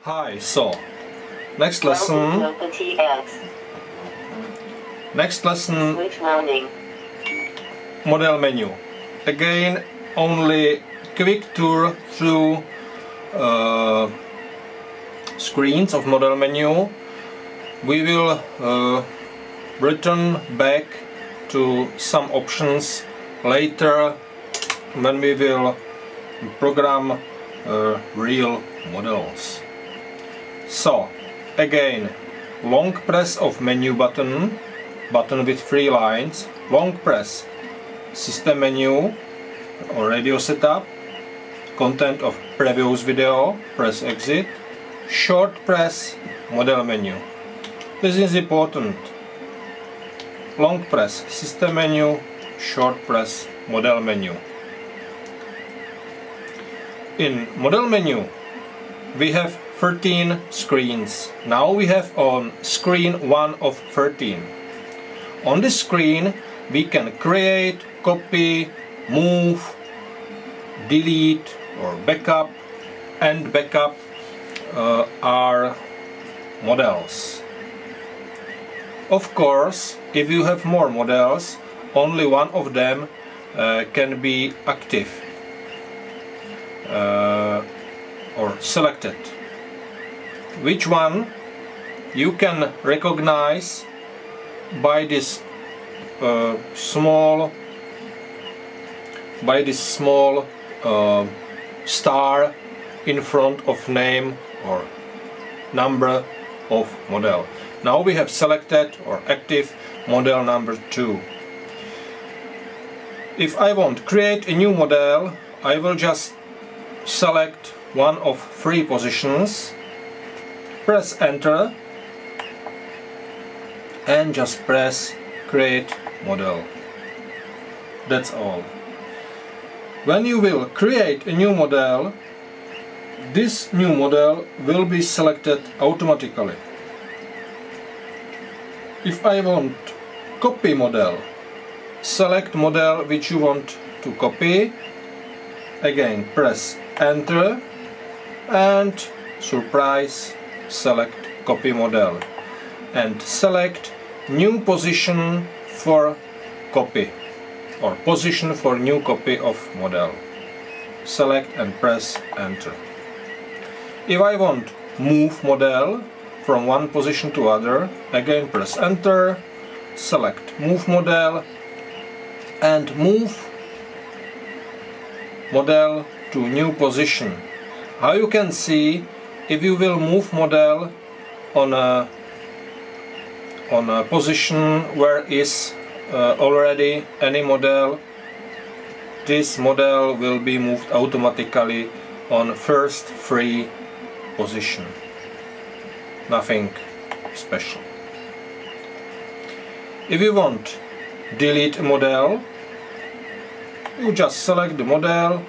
Hi, so next lesson. Switch warning. Model menu. Again, only quick tour through screens of model menu. We will return back to some options later when we will program real models. So again, long press of menu button with 3 lines, long press system menu or radio setup, content of previous video, press exit, short press model menu. This is important. Long press system menu, short press model menu. In model menu we have 13 screens. Now we have on screen 1 of 13. On this screen we can create, copy, move, delete or backup and backup our models. Of course, if you have more models, only one of them can be active or selected. Which one you can recognize by this small star in front of name or number of model. Now we have selected or active model number 2. If I want to create a new model, I will just select one of 3 positions, press enter and just press create model. That's all. When you will create a new model, this new model will be selected automatically. If I want copy model, select model which you want to copy, again press enter and surprise, select copy model and select new position for copy or position for new copy of model. Select and press enter. If I want move model from one position to other, again press enter, select move model and move model to new position. How you can see, if you will move model on a position where is already any model, this model will be moved automatically on first 3 position. Nothing special. If you want delete a model, you just select the model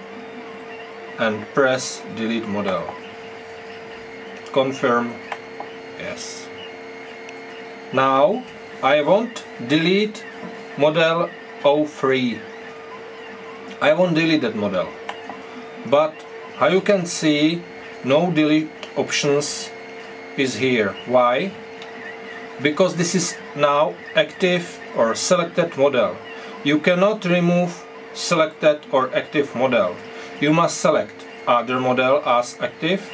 and press delete model. Confirm yes. Now I want delete model 03. I won't delete that model, but how you can see, no delete options is here. Why? Because this is now active or selected model. You cannot remove selected or active model. You must select other model as active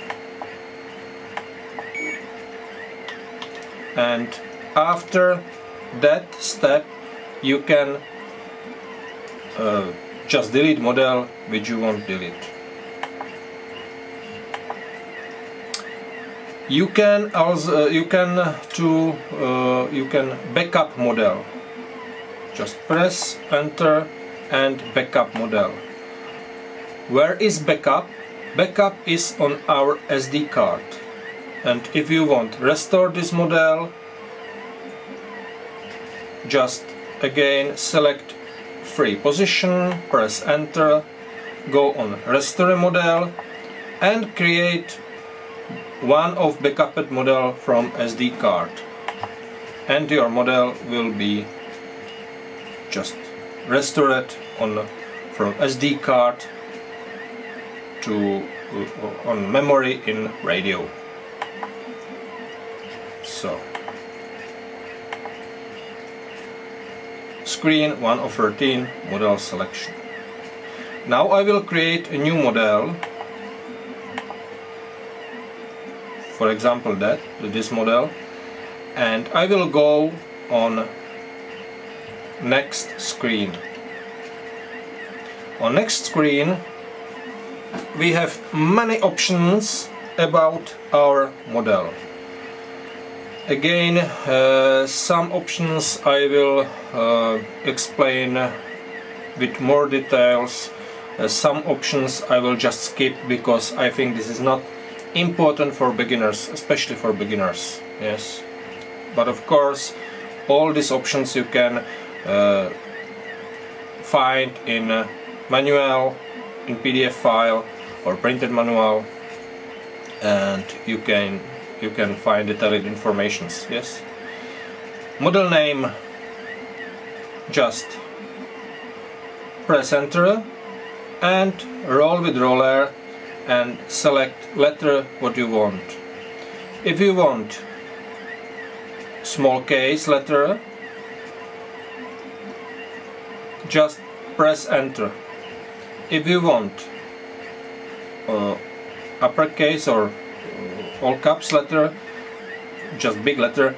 and after that step you can just delete model which you want delete. You can also you can backup model. Just press enter and backup model. Where is backup? Backup is on our SD card. And if you want restore this model, just again select 3 position, press enter, go on restore model and create one of backuped model from SD card. And your model will be just restored on from SD card to on memory in radio. So screen 1 of 13, model selection. Now I will create a new model, for example this model, and I will go on next screen. On next screen we have many options about our model. Again, some options I will explain with more details. Some options I will just skip because I think this is not important for beginners, especially for beginners. Yes, but of course all these options you can find in manual, in PDF file or printed manual, and you can find detailed informations. Yes, model name, just press enter and roll with roller and select letter what you want. If you want small case letter, just press enter. If you want uppercase or all caps letter, just big letter,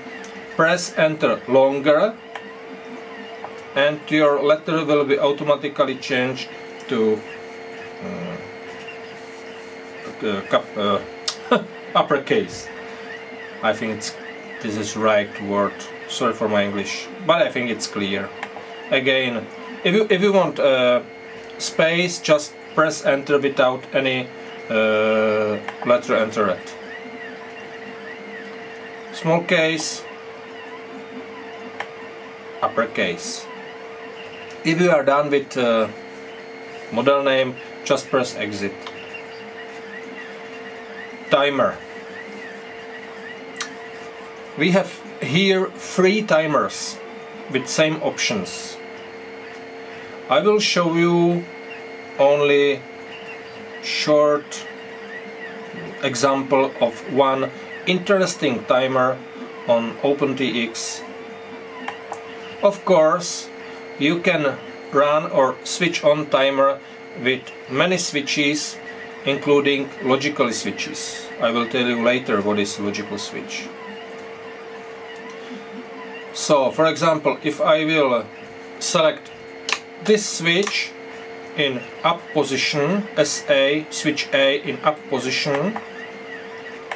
press enter longer and your letter will be automatically changed to uppercase. I think this is right word. Sorry for my English, but I think it's clear. Again, if you want space, just press enter without any letter entered. Small case, uppercase. If you are done with model name, just press exit. Timer. We have here 3 timers with same options. I will show you only short example of one interesting timer on OpenTX. Of course, you can run or switch on timer with many switches, including logical switches. I will tell you later what is logical switch. So, for example, if I will select this switch in up position, SA, switch A in up position,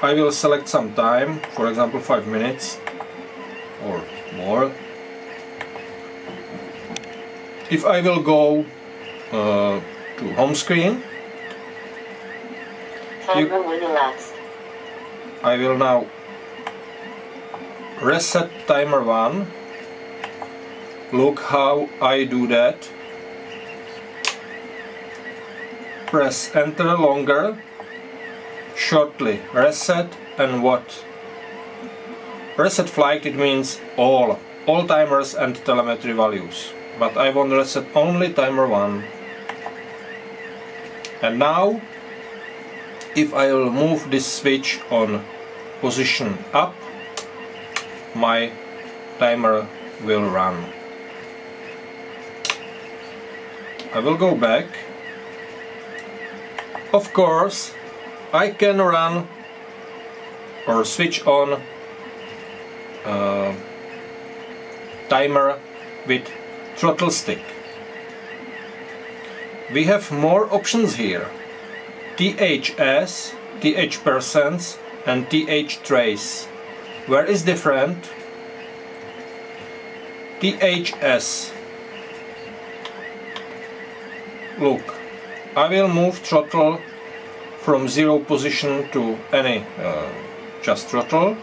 I will select some time, for example 5 minutes or more. If I will go to home screen, I will now reset timer 1. Look how I do that. Press enter longer, shortly reset, and what? Reset flagged, it means all timers and telemetry values. But I want to reset only timer 1. And now, if I will move this switch on position up, my timer will run. I will go back. Of course, I can run or switch on timer with throttle stick. We have more options here. THS, TH% and TH trace. Where is different? THS. Look, I will move throttle from 0 position to any just throttle.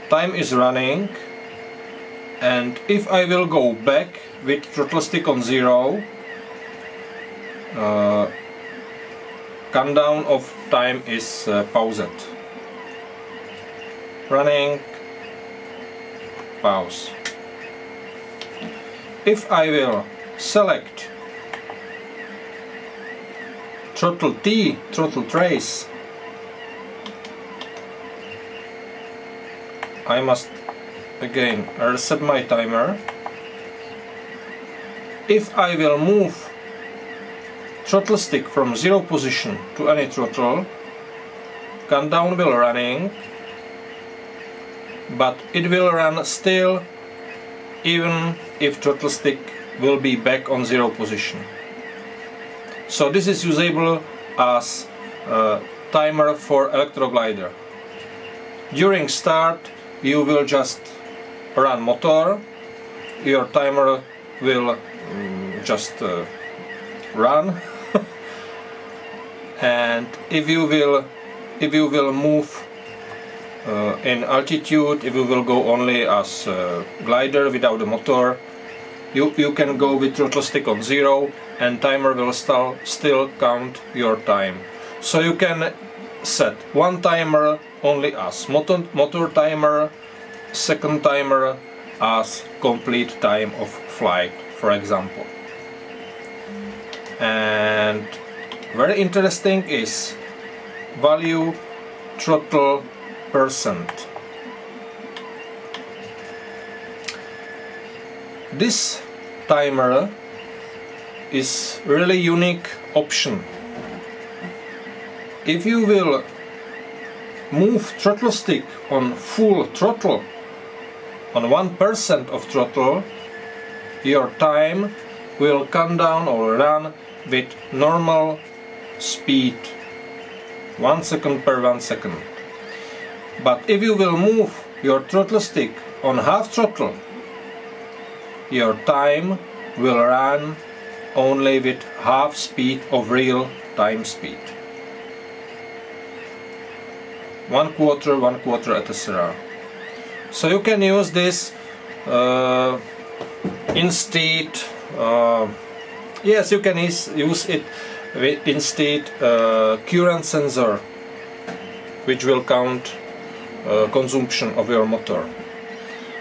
Time is running, and if I will go back with throttle stick on 0, countdown of time is paused. Running, pause. If I will select throttle T, throttle trace, I must again reset my timer. If I will move throttle stick from 0 position to any throttle, countdown will running, but it will run still even if throttle stick will be back on 0 position. So this is usable as a timer for electroglider. During start you will just run motor, your timer will just run and if you will move in altitude, if you will go only as glider without a motor, you can go with throttle stick on 0 and timer will still count your time. So you can set one timer only as motor timer, second timer as complete time of flight, for example. And very interesting is value throttle percent. This timer is really unique option. If you will move throttle stick on full throttle, on 1% of throttle, your time will come down or run with normal speed, 1 second per 1 second. But if you will move your throttle stick on half throttle, your time will run only with half speed of real time speed. 1/4, etc. So you can use this instead. Yes, you can use it instead current sensor, which will count consumption of your motor.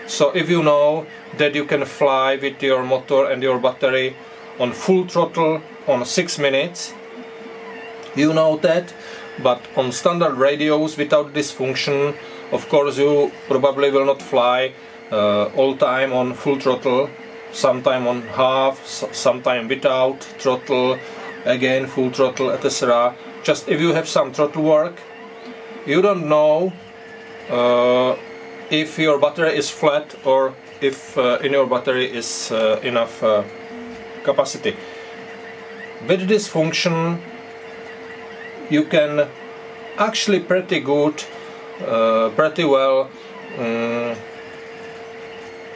So if you know that you can fly with your motor and your battery on full throttle on 6 minutes, you know that, but on standard radios without this function, of course you probably will not fly all time on full throttle, sometime on half, sometime without throttle, again full throttle, etc. Just if you have some throttle work, you don't know if your battery is flat or if in your battery is enough capacity. With this function you can actually pretty well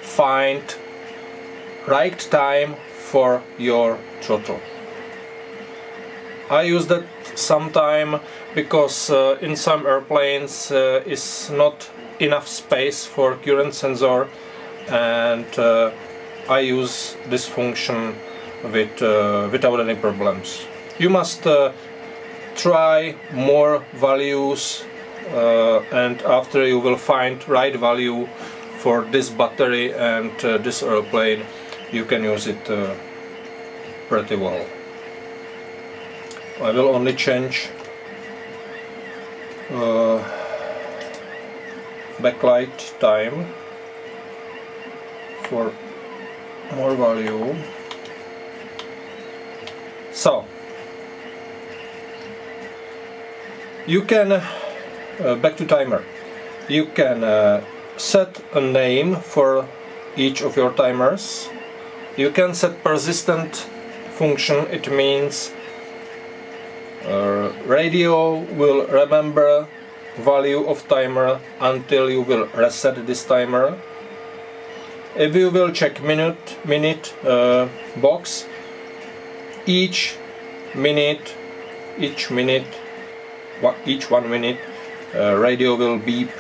find right time for your throttle. I use that sometime because in some airplanes is not enough space for current sensor, and I use this function without any problems. You must try more values and after you will find right value for this battery and this airplane, you can use it pretty well. I will only change backlight time for more value. So you can back to timer. You can set a name for each of your timers. You can set persistent function. It means radio will remember value of timer until you will reset this timer. If you will check minute box, each 1 minute radio will beep.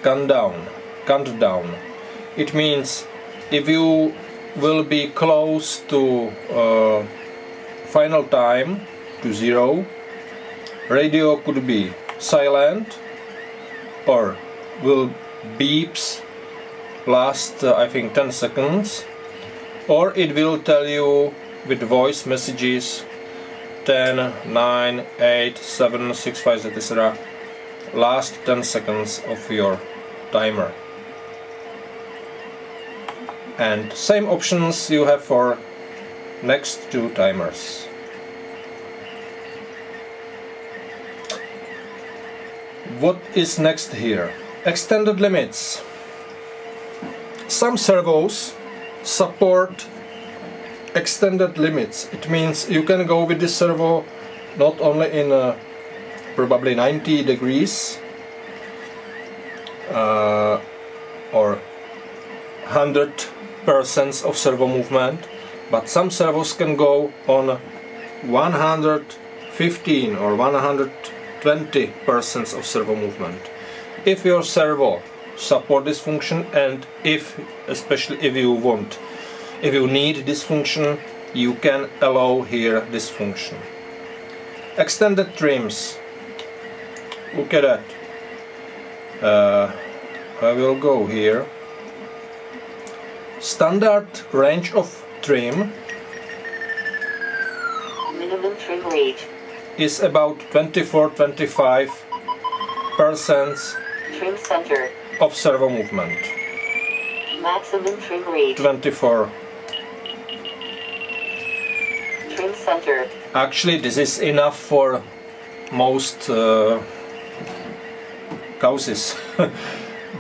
Countdown. It means if you will be close to final time, to 0, radio could be silent or will beeps last I think 10 seconds, or it will tell you with voice messages 10, 9, 8, 7, 6, 5, etc. last 10 seconds of your timer. And same options you have for next 2 timers. What is next here? Extended limits. Some servos support extended limits. It means you can go with this servo not only in probably 90 degrees or 100% of servo movement, but some servos can go on 115 or 120% of servo movement. If your servo support this function, and especially if you need this function, you can allow here this function. Extended trims. Look at that. I will go here. Standard range of trim. Minimum trim rate Is about 24-25% trim center. of servo movement. Maximum trim rate 24. trim center. Actually, this is enough for most causes,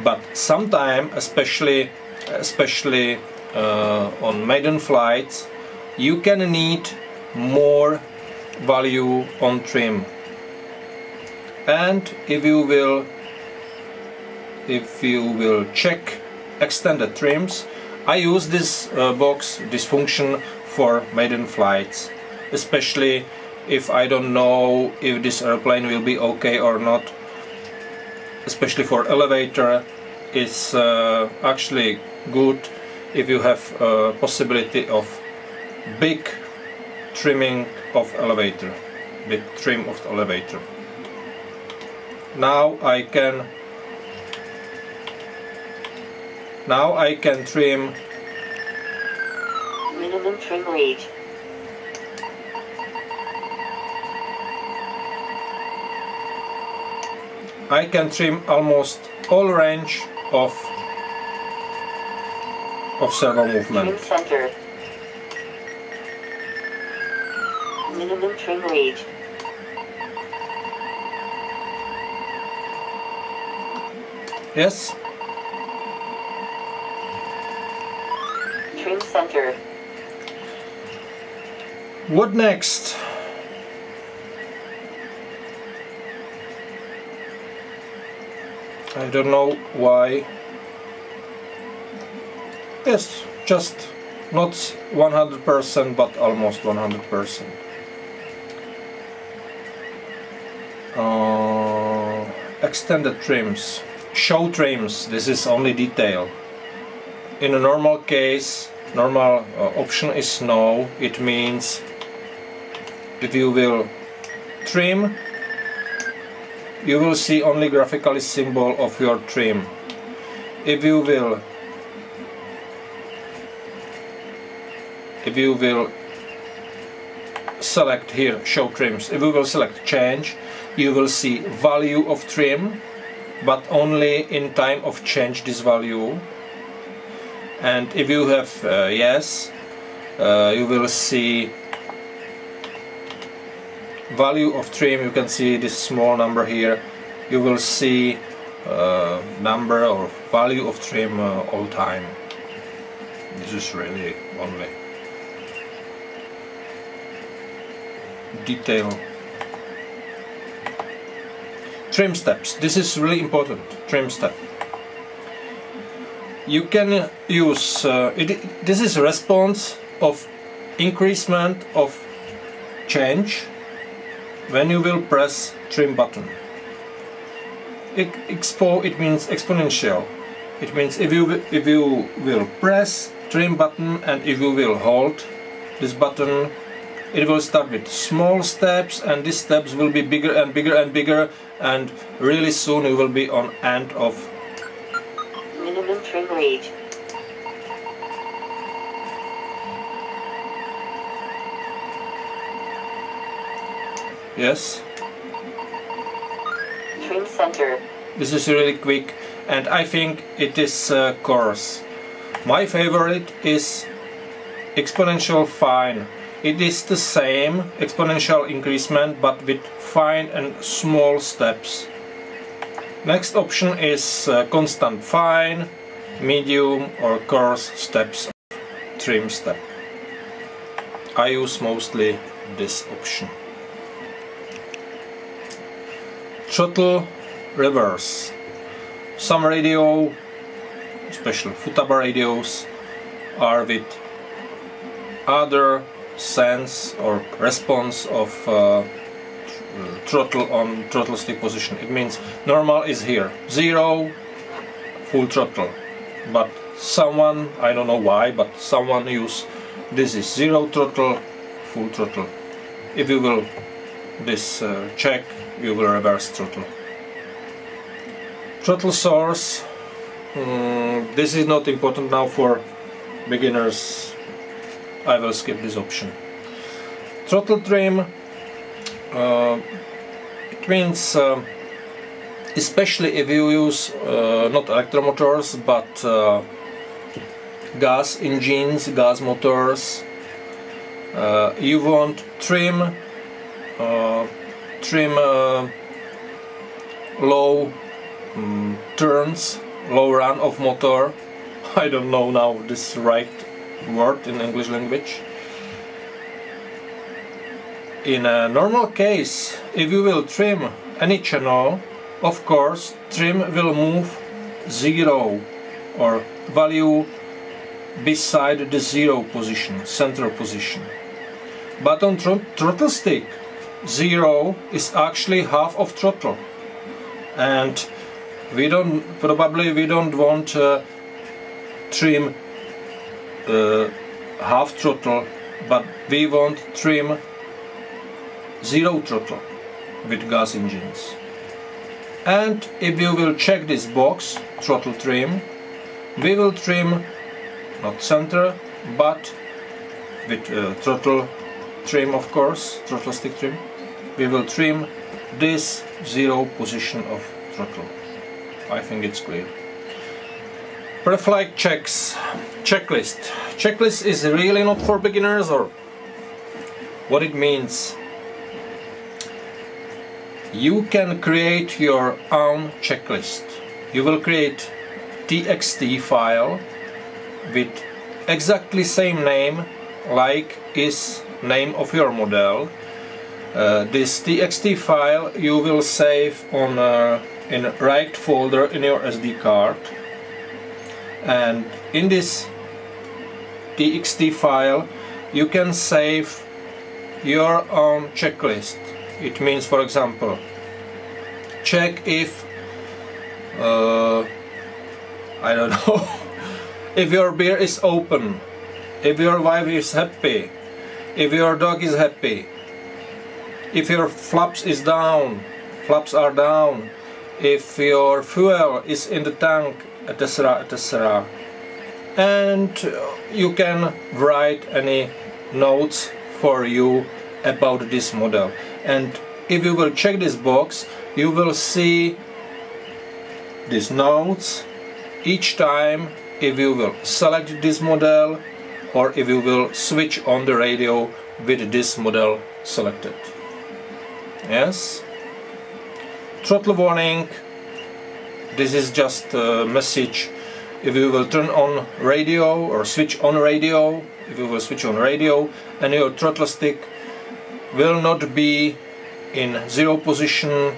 but sometimes, especially on maiden flights, you can need more value on trim. And if you will check extended trims, I use this this function for maiden flights, especially if I don't know if this airplane will be okay or not. Especially for elevator, it's actually good if you have a possibility of big trimming of elevator, big trim of the elevator. Now I can trim minimum trim rate I can trim almost all range of servo trim movement. center. Minimum trim rate Yes, trim center. what next? I don't know why. Yes, just not 100% but almost 100%. Extended trims. Show trims, this is only detail. In a normal case, normal option is no. It means if you will trim, you will see only graphically symbol of your trim. If you will select here show trims, if you will select change, you will see value of trim, but only in time of change this value. And if you have yes, you will see value of trim. You can see this small number here. You will see number or value of trim all time. This is really only detail. Trim steps. This is really important. Trim step. You can use this is a response of increasement of change when you will press trim button. It means exponential. It means if you will press trim button and if you will hold this button, it will start with small steps, and these steps will be bigger and bigger and bigger, and really soon you will be on end of minimum trim rate yes, trim center. This is really quick, and I think it is coarse. My favorite is exponential fine. It is the same exponential increasement but with fine and small steps. Next option is constant fine, medium or coarse steps of trim step. I use mostly this option. Throttle reverse. Some radio, especially Futaba radios, are with other sense or response of throttle on throttle stick position. It means normal is here, 0, full throttle. But someone, I don't know why, but someone use this is 0 throttle, full throttle. If you will this check, you will reverse throttle. Throttle source. This is not important now for beginners. I will skip this option. Throttle trim. It means especially if you use not electromotors but gas engines, gas motors, you want trim low turns, low run of motor. I don't know now this right word in English language. In a normal case, if you will trim any channel, of course trim will move 0 or value beside the 0 position, center position. But on throttle stick, 0 is actually half of throttle, and we don't want trim half throttle, but we want trim 0 throttle with gas engines. And if you will check this box, throttle trim, we will trim not center but with throttle trim, of course, throttle stick trim, we will trim this 0 position of throttle. I think it's clear. Pre-flight checks. Checklist. Checklist is really not for beginners, or what it means. You can create your own checklist. You will create txt file with exactly same name like is name of your model. This txt file you will save on in right folder in your SD card, and in this txt file you can save your own checklist. It means, for example, check if I don't know if your beer is open, if your wife is happy, if your dog is happy, if your flaps are down, if your fuel is in the tank, etc., etc. And you can write any notes for you about this model. And if you will check this box, you will see these notes each time if you will select this model or if you will switch on the radio with this model selected. Yes. Throttle warning. This is just a message if you will turn on radio or switch on radio. If you will switch on radio and your throttle stick will not be in 0 position,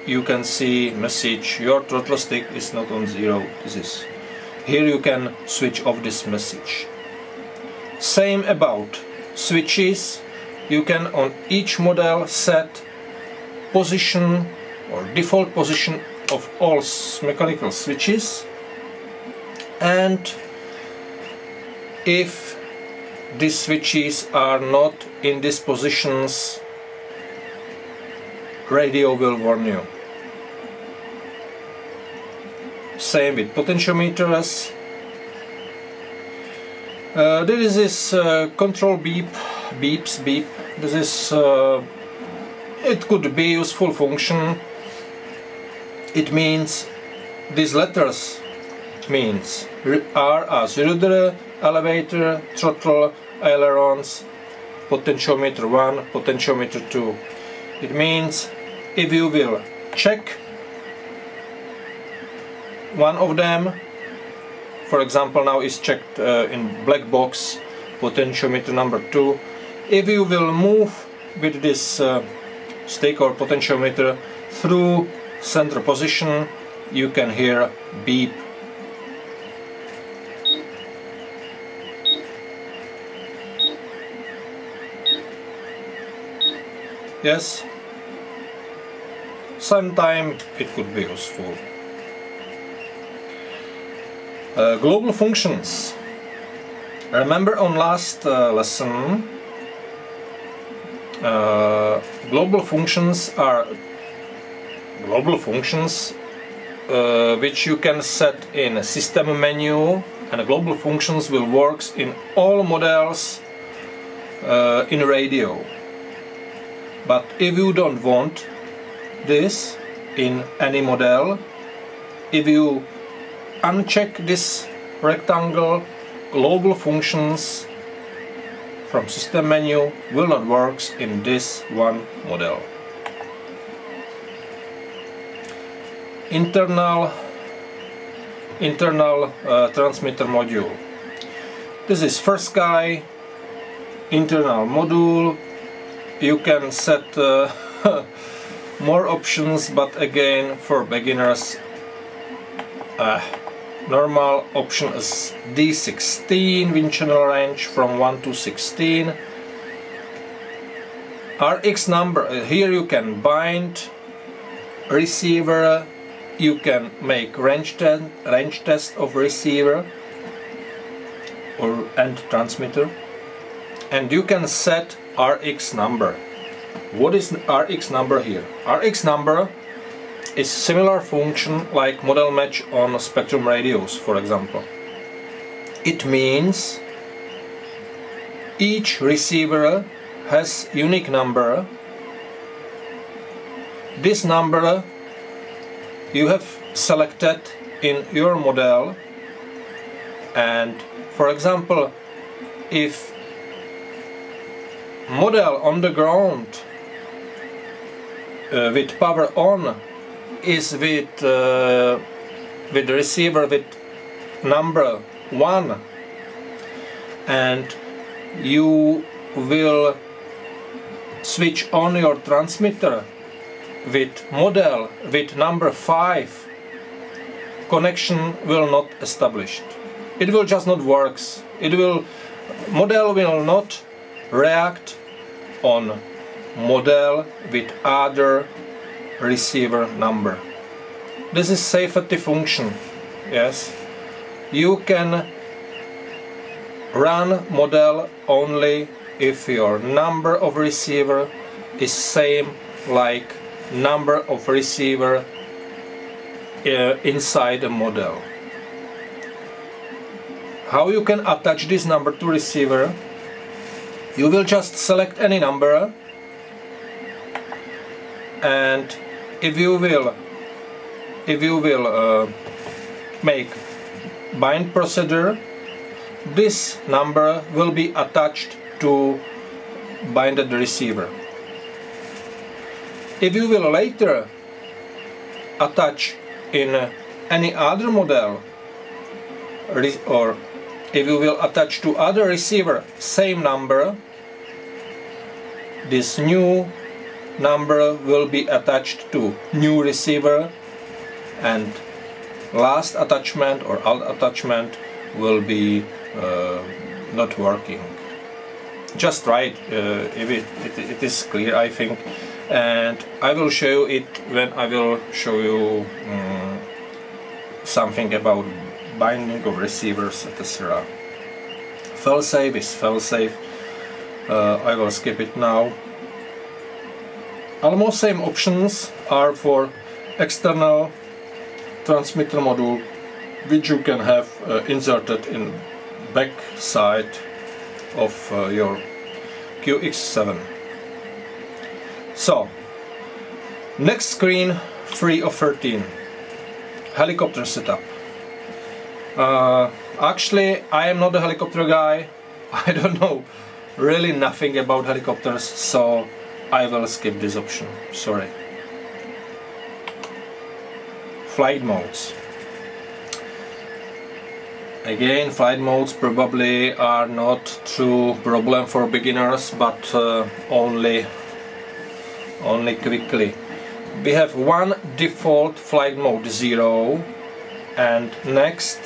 you can see message your throttle stick is not on 0. This is here you can switch off this message. Same about switches. You can on each model set position or default position of all mechanical switches, and if these switches are not in these positions, radio will warn you. Same with potentiometers. This is control beep. This is it could be useful function. It means these letters means R as rudder, elevator, throttle, ailerons, potentiometer 1, potentiometer 2. It means if you will check one of them, for example now is checked in black box, potentiometer number 2, if you will move with this stick or potentiometer through center position, you can hear beep. Yes, sometimes it could be useful. Global functions. Remember on last lesson, global functions are global functions which you can set in a system menu, and global functions will work in all models in radio. But if you don't want this in any model, if you uncheck this rectangle, global functions from system menu will not work in this one model. Internal transmitter module. This is FrSky internal module. You can set more options, but again for beginners normal option is D16 wind channel range from 1 to 16. RX number, here you can bind receiver, you can make range test of receiver and transmitter, and you can set RX number. What is RX number here? RX number is similar function like model match on spectrum radios, for example. It means each receiver has unique number. This number you have selected in your model, and for example, if model on the ground with power on is with receiver with number 1, and you will switch on your transmitter with model with number 5, connection will not established. It will just not works. Model will not react on model with other receiver number. This is safety function. Yes, you can run model only if your number of receiver is same like number of receiver inside a model. How you can attach this number to receiver? You will just select any number, and if you will make bind procedure, this number will be attached to binded receiver. If you will later attach in any other model, or if you will attach to other receiver same number, this new number will be attached to new receiver, and last attachment or alt attachment will be not working. Just try it if it is clear, I think, and I will show it when I will show you something about binding of receivers, etc. Failsafe is failsafe. I will skip it now. Almost same options are for external transmitter module, which you can have inserted in back side of your Q-X7. So, next screen 3 of 13. helicopter setup. Actually, I am not a helicopter guy. I don't know really nothing about helicopters, so I will skip this option. Sorry. Flight modes. Again, flight modes probably are not true problem for beginners, but only quickly. We have one default flight mode 0, and next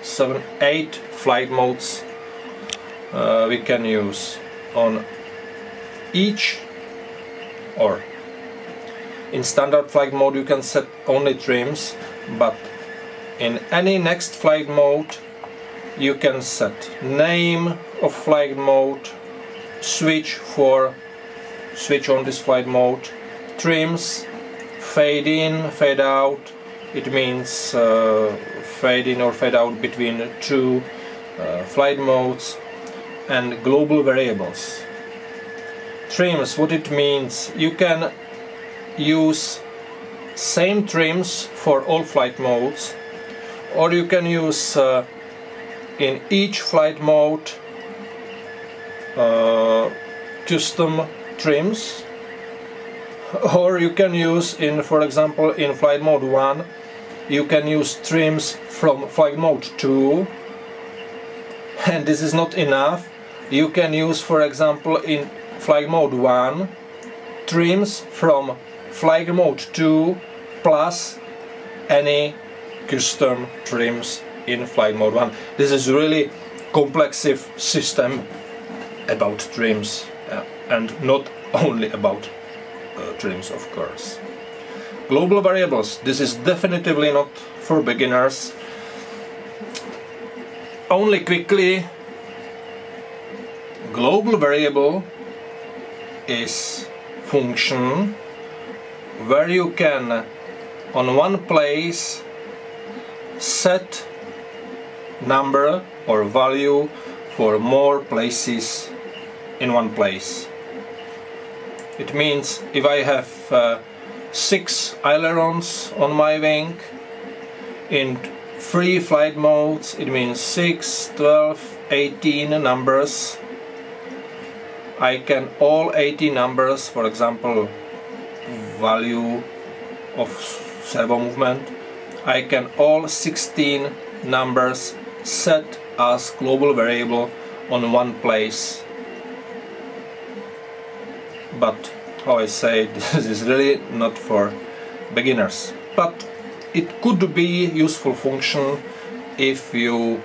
7, 8 flight modes we can use on each, or in standard flight mode you can set only trims, but in any next flight mode you can set name of flight mode, switch on this flight mode, trims, fade in, fade out. It means fade in or fade out between two flight modes, and global variables. Trims, what it means, you can use same trims for all flight modes, or you can use in each flight mode custom trims, or you can use for example in flight mode 1 you can use trims from flight mode 2, and this is not enough. You can use, for example, in flight mode 1 trims from flight mode 2 plus any custom trims in flight mode 1. This is really complex system about trims, and not only about trims, of course. Global variables, this is definitively not for beginners. Only quickly, global variable is function where you can on one place set number or value for more places in one place. It means if I have 6 ailerons on my wing in 3 flight modes, it means 6, 12, 18 numbers. I can all 18 numbers, for example value of servo movement, I can all 16 numbers set as global variable on one place. But how I say, this is really not for beginners, but it could be useful function if you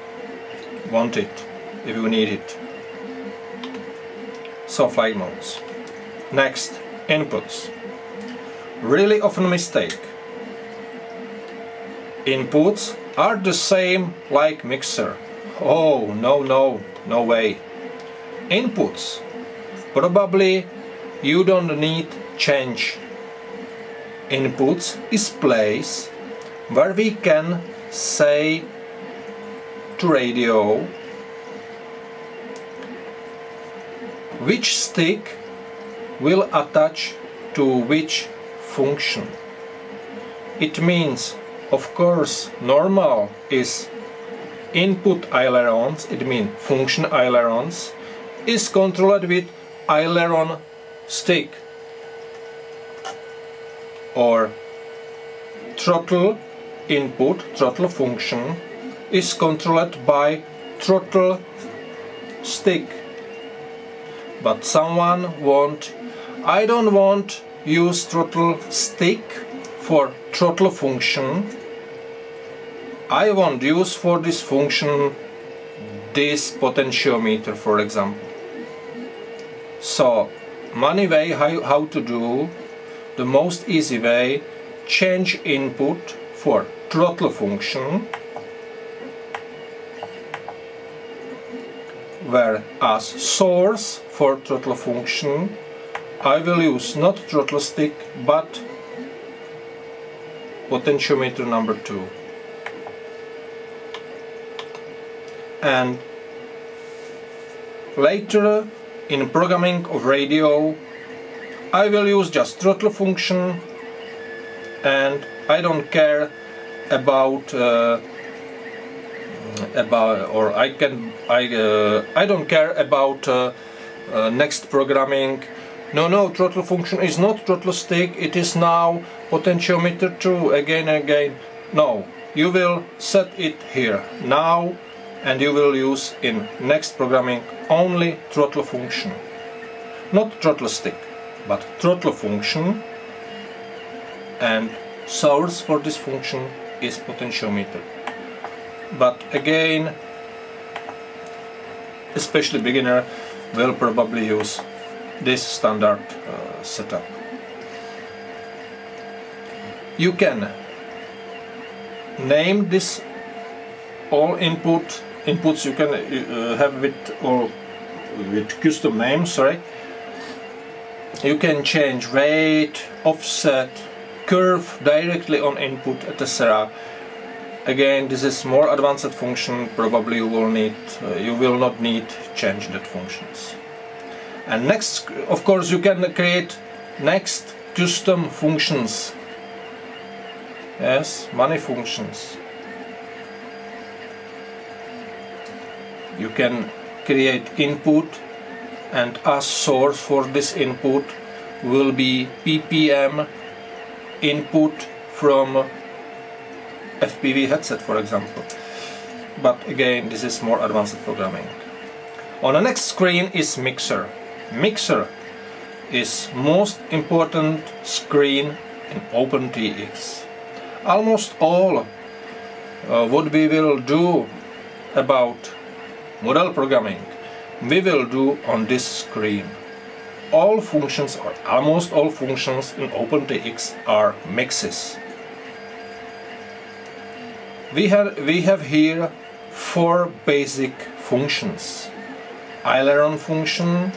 want it, if you need it. So flight modes. Next, inputs. Really often mistake. Inputs are the same like mixer. Oh, no way. Inputs, probably you don't need change. Inputs is place where we can say to radio which stick will attach to which function. It means, of course, normal is input ailerons, it means function ailerons, is controlled with aileron stick, or throttle input, throttle function, is controlled by throttle stick. But someone I don't want use throttle stick for throttle function. I want use for this function this potentiometer, for example. So many way how to do, the most easy way, change input for throttle function, whereas source for throttle function I will use not throttle stick but potentiometer number 2. And later in programming of radio I will use just throttle function and I don't care about I don't care about next programming. No, throttle function is not throttle stick, it is now potentiometer 2 again and again. No, you will set it here now, and you will use in next programming only throttle function. Not throttle stick, but throttle function, and source for this function is potentiometer. But again, especially beginner will probably use this standard setup. You can name this all inputs you can have with custom names. Sorry. You can change weight, offset, curve directly on input, etc. Again, this is more advanced function. Probably you will not need change that functions. And next, of course, you can create next custom functions. Yes, many functions. You can create input, and as source for this input will be ppm input from FPV headset, for example. But again, this is more advanced programming. On the next screen is mixer. Mixer is most important screen in OpenTX. Almost all what we will do about model programming we will do on this screen. All functions, or almost all functions in OpenTX are mixes. We have here 4 basic functions: aileron function,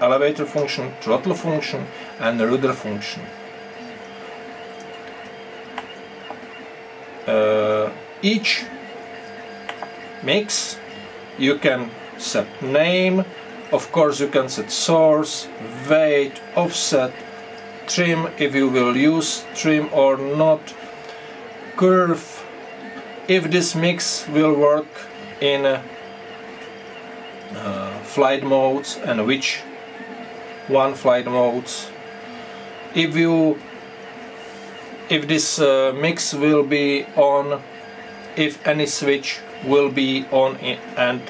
elevator function, throttle function, and rudder function. Each mix you can set name, of course you can set source, weight, offset, trim if you will use trim or not, curve, if this mix will work in flight modes and which one flight modes, if this mix will be on, if any switch will be on and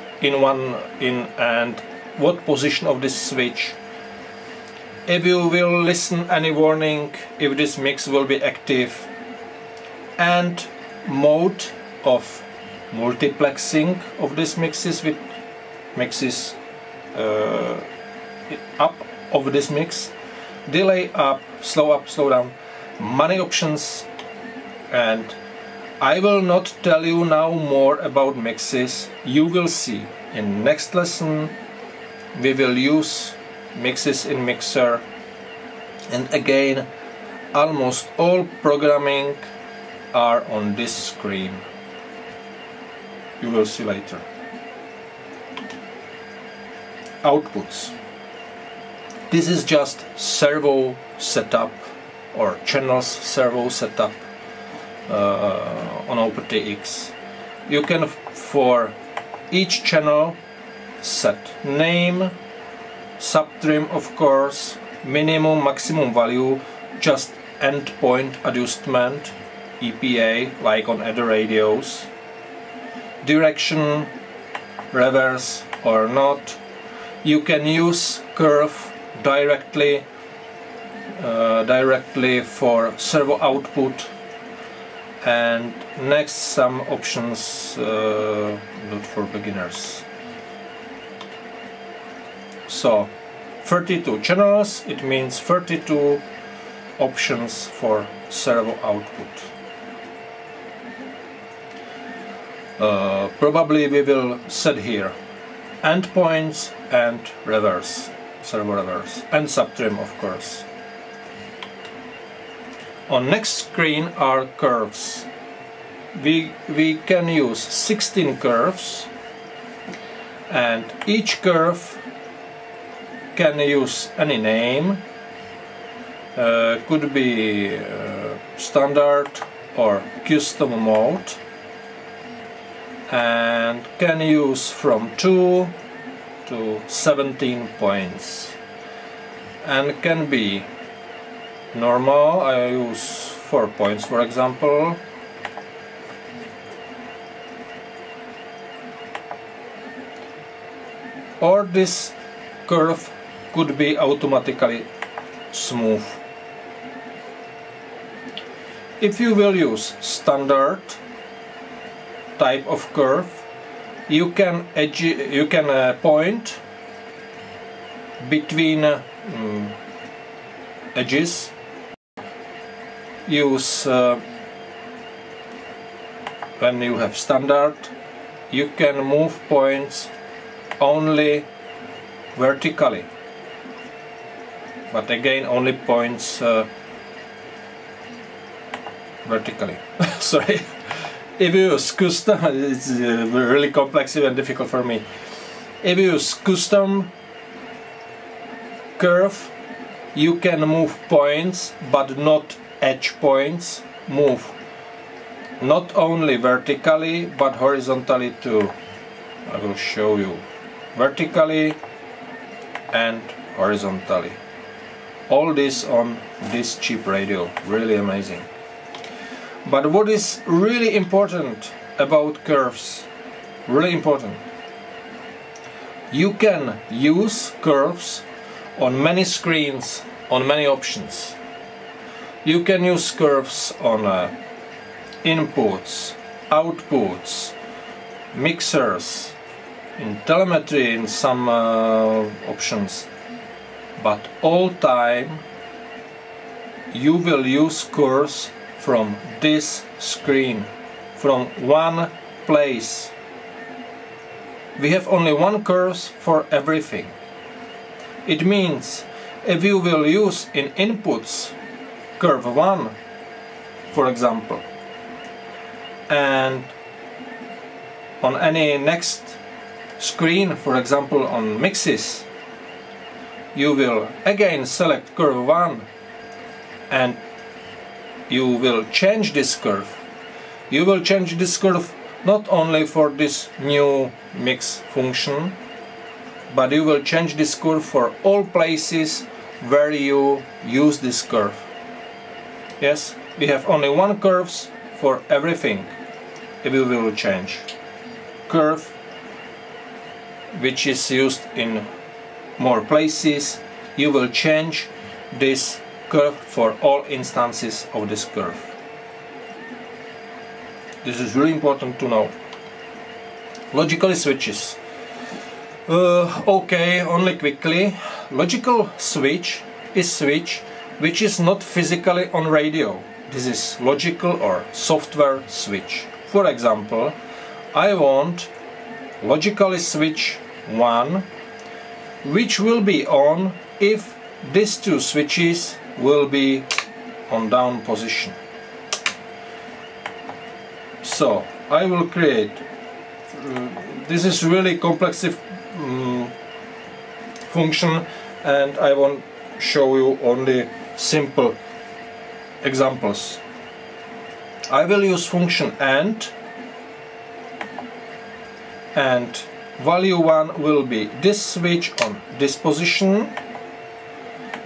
what position of this switch, if you will listen any warning if this mix will be active, and mode of multiplexing of these mixes with mixes up of this mix, delay up, slow down, many options. And I will not tell you now more about mixes. You will see in next lesson we will use mixes in mixer, and again almost all programming are on this screen. You will see later. Outputs. This is just servo setup or channels servo setup on OpenTX. You can for each channel set name, subtrim of course, minimum maximum value, just endpoint adjustment, EPA like on other radios, direction, reverse or not. You can use curve directly for servo output, and next some options not for beginners. So 32 channels, it means 32 options for servo output. Probably we will set here endpoints and reverse, servo reverse, and subtrim of course. On next screen are curves. We can use 16 curves, and each curve can use any name, could be standard or custom mode, and can use from 2 to 17 points, and can be normal. I use 4 points for example, or this curve could be automatically smooth. If you will use standard type of curve, you can point between edges. Use when you have standard, you can move points only vertically, but again only points vertically. Sorry. If you use custom, it's really complex and difficult for me. If you use custom curve, you can move points but not edge points. Move not only vertically but horizontally too. I will show you vertically and horizontally. All this on this cheap radio, really amazing. But what is really important about curves, really important, you can use curves on many screens, on many options. You can use curves on inputs, outputs, mixers, in telemetry in some options, but all time you will use curves from this screen, from one place. We have only one curve for everything. It means if you will use in inputs curve 1, for example, and on any next screen, for example on mixes, you will again select curve 1 and you will change this curve. You will change this curve not only for this new mix function, but you will change this curve for all places where you use this curve. Yes, we have only one curve for everything. If you will change curve which is used in more places, you will change this curve for all instances of this curve. This is really important to know. Logical switches. Okay, only quickly. Logical switch is switch which is not physically on radio. This is logical or software switch. For example, I want logically switch 1 which will be on if these two switches will be on down position. So I will create, this is really complex function, and I won't show you only simple examples. I will use function and value 1 will be this switch on this position,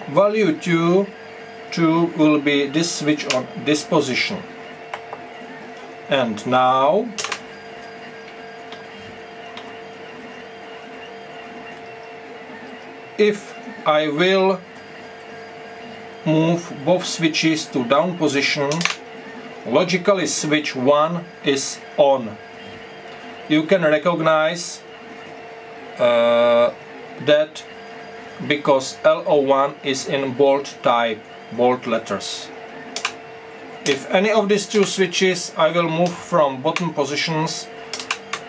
value 2 will be this switch on this position. And now if I will move both switches to down position, logically switch 1 is on. You can recognize that because LO1 is in bold type, bold letters. If any of these two switches I will move from bottom positions,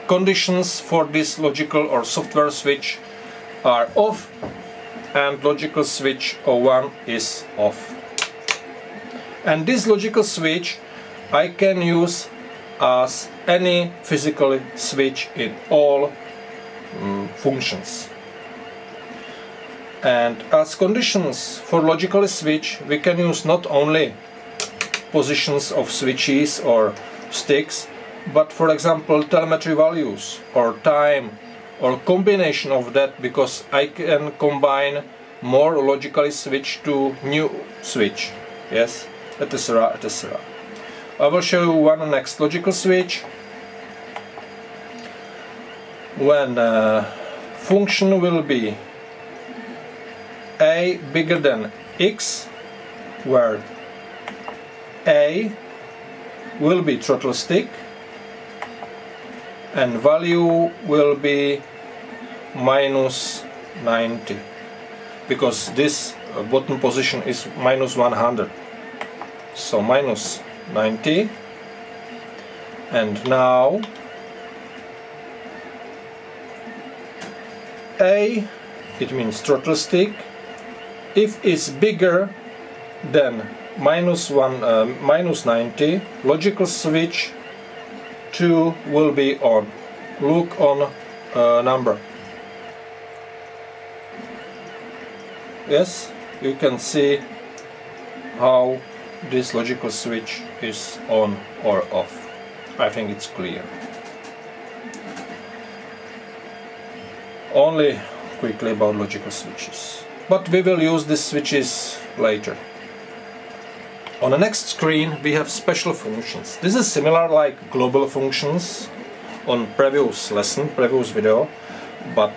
conditions for this logical or software switch are off and logical switch O1 is off. And this logical switch I can use as any physical switch in all functions. And as conditions for logical switch, we can use not only positions of switches or sticks, but for example telemetry values or time or combination of that, because I can combine more logically switch to new switch, yes, etc, etc. I will show you one next logical switch when function will be a bigger than x, where a will be throttle stick and value will be minus 90, because this bottom position is minus 100, so minus 90. And now A, it means throttle stick, if is bigger than minus 90, logical switch 2 will be on. Look on number. Yes, you can see how this logical switch is on or off. I think it's clear. Only quickly about logical switches, but we will use these switches later. On the next screen we have special functions. This is similar like global functions on previous lesson, previous video, but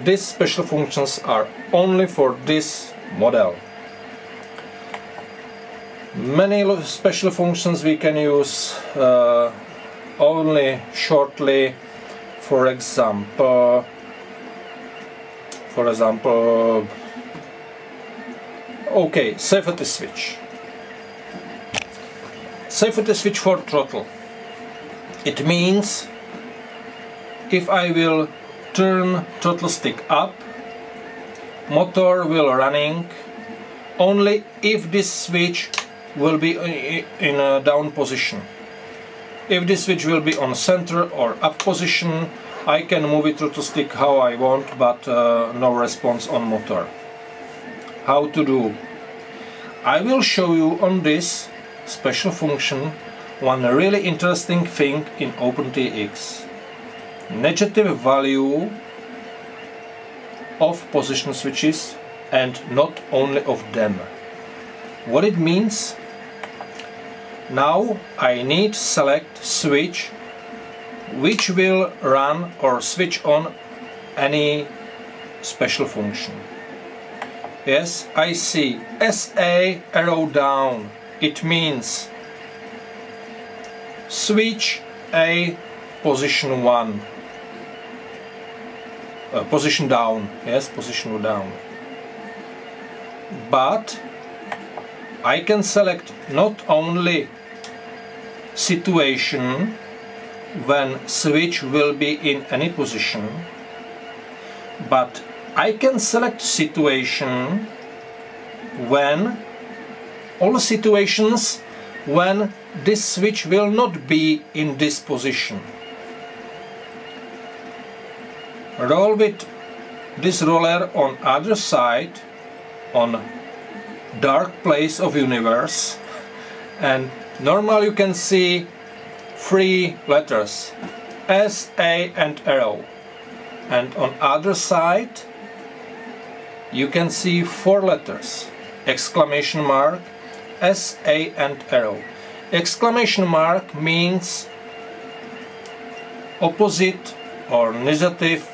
these special functions are only for this model. Many special functions we can use only shortly. For example, okay, safety switch. Safety switch for throttle. It means if I will turn throttle stick up, motor will running only if this switch will be in a down position. If this switch will be on center or up position, I can move it throttle stick how I want, but no response on motor. How to do? I will show you on this special function one really interesting thing in OpenTX. Negative value of position switches, and not only of them. What it means? Now I need select switch which will run or switch on any special function. Yes, I see SA arrow down. It means switch A position 1. Position down. Yes, position down. But I can select not only situation when switch will be in any position, but I can select situation when all situations when this switch will not be in this position. Roll with this roller on other side on dark place of universe, and normally you can see 3 letters S, A and arrow, and on other side you can see 4 letters exclamation mark, S, A and arrow. Exclamation mark means opposite or negative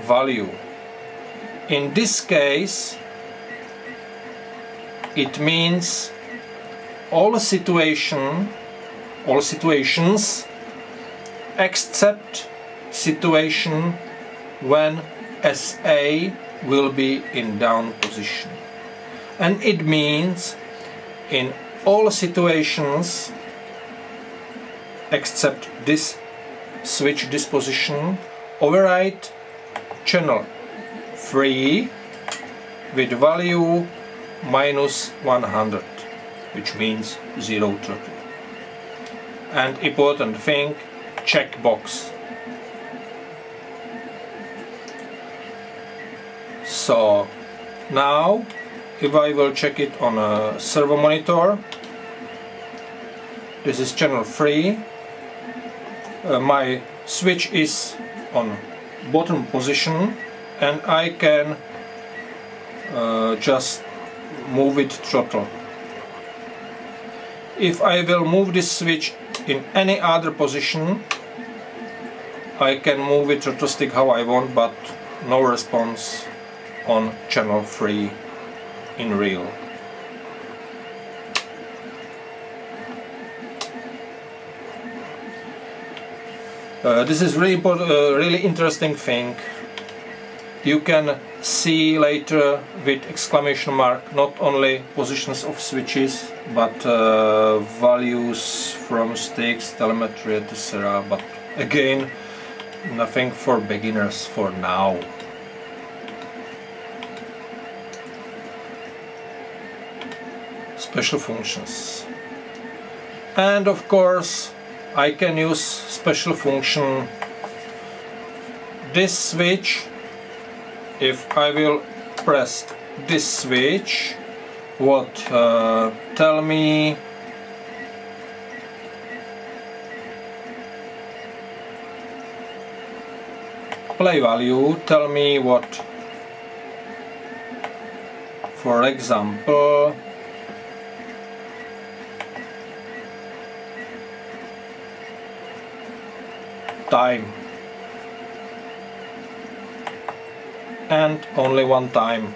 value. In this case it means all situations except situation when SA will be in down position. And it means in all situations except this switch disposition, override channel 3 with value minus 100, which means 0 throttle. And important thing, checkbox. So Now, if I will check it on a servo monitor, this is channel 3. My switch is on bottom position, and I can just move it throttle. If I will move this switch in any other position, I can move it throttle stick how I want, but no response on channel 3 in real. This is really important, really interesting thing. You can see later with exclamation mark not only positions of switches, but values from sticks, telemetry, etc. But again, nothing for beginners for now. Special functions. And of course, I can use special function. This switch, if I will press this switch, what tell me play value, tell me what, for example, time, and only one time.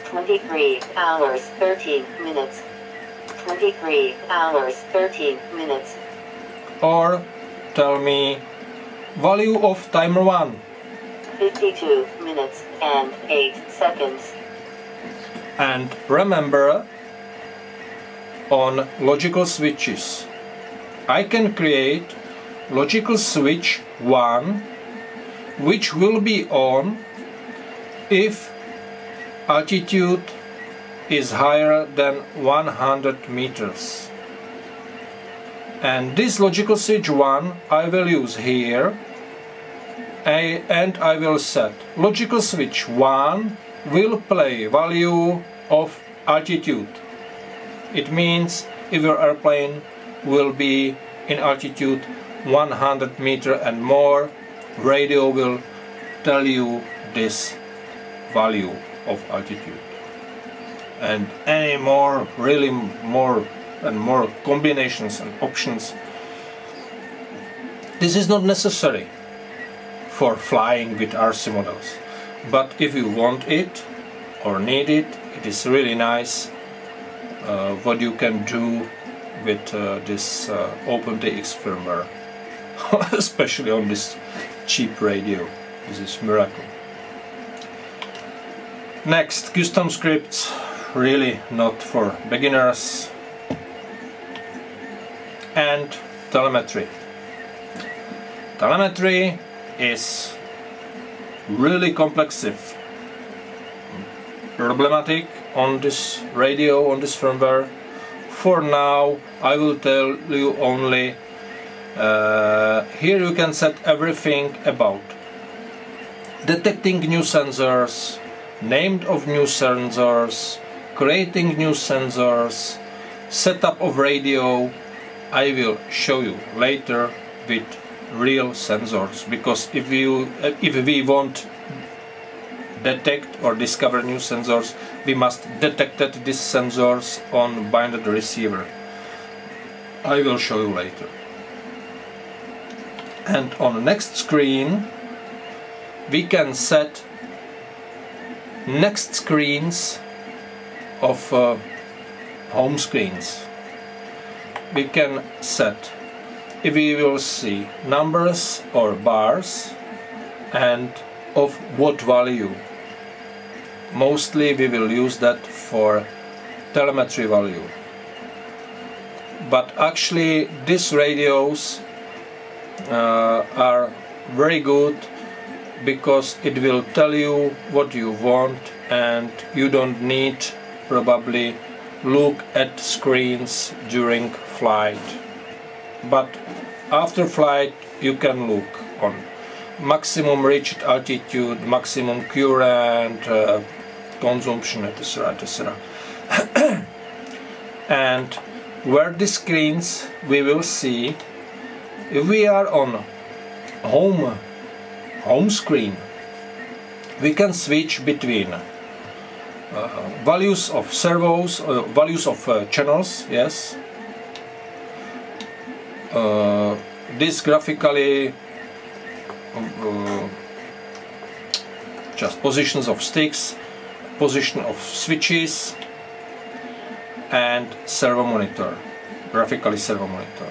23 hours 13 minutes. 23 hours 13 minutes. Or tell me value of timer 1. 52 minutes and 8 seconds. And remember, on logical switches, I can create logical switch 1, which will be on if altitude is higher than 100 meters. And this logical switch 1 I will use here, and I will set logical switch 1 will play value of altitude. It means if your airplane will be in altitude 100 meter and more, radio will tell you this value of altitude. And any more, really more and more combinations and options. This is not necessary for flying with RC models, but if you want it or need it, it is really nice what you can do with this OpenTX firmware. Especially on this cheap radio. This is miracle. Next, custom scripts, really not for beginners. And telemetry. Telemetry is really complex, problematic on this radio, on this firmware. For now, I will tell you only here you can set everything about detecting new sensors, name of new sensors, creating new sensors, setup of radio. I will show you later with real sensors, because if we want detect or discover new sensors, we must detect these sensors on binded receiver. I will show you later. And on the next screen we can set next screens of home screens. We can set if we will see numbers or bars and of what value. Mostly we will use that for telemetry value. But actually these radios are very good because it will tell you what you want and you don't need probably look at screens during flight. But after flight you can look on maximum reached altitude, maximum current, consumption, etc., etc. And where the screens we will see, if we are on home screen, we can switch between values of servos, values of channels, yes. This graphically just positions of sticks, position of switches, and servo monitor, graphically servo monitor.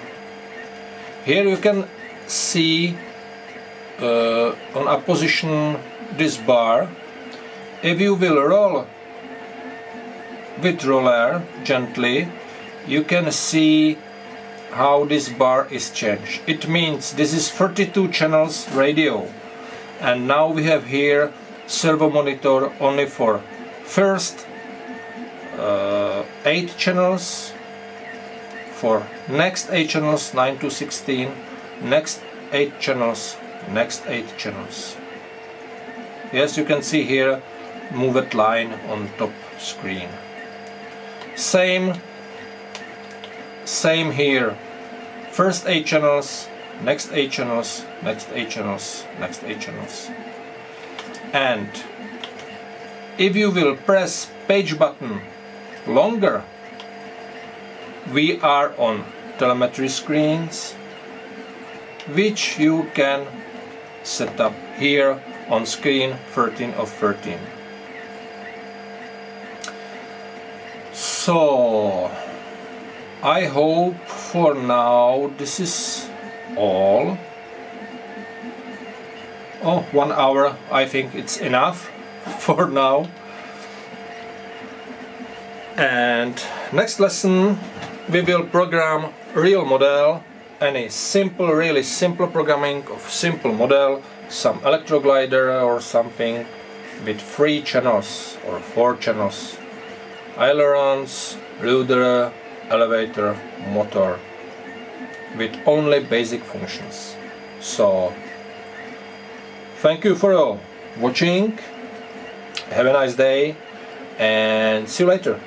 Here you can see on a position this bar. If you will roll with roller gently, you can see how this bar is changed. It means this is 32 channels radio, and now we have here servo monitor only for first 8 channels, for next 8 channels 9 to 16, next 8 channels, next 8 channels. Yes, you can see here moved line on top screen. Same here. First 8 channels, next 8 channels, next 8 channels, next 8 channels. And if you will press page button longer, we are on telemetry screens, which you can set up here on screen 13 of 13. So I hope for now this is all. Oh, 1 hour, I think it's enough for now. And next lesson we will program real model, any simple, really simple programming of simple model, some electroglider or something with 3 channels or 4 channels, ailerons, rudder, elevator, motor, with only basic functions. So thank you for watching, have a nice day, and see you later.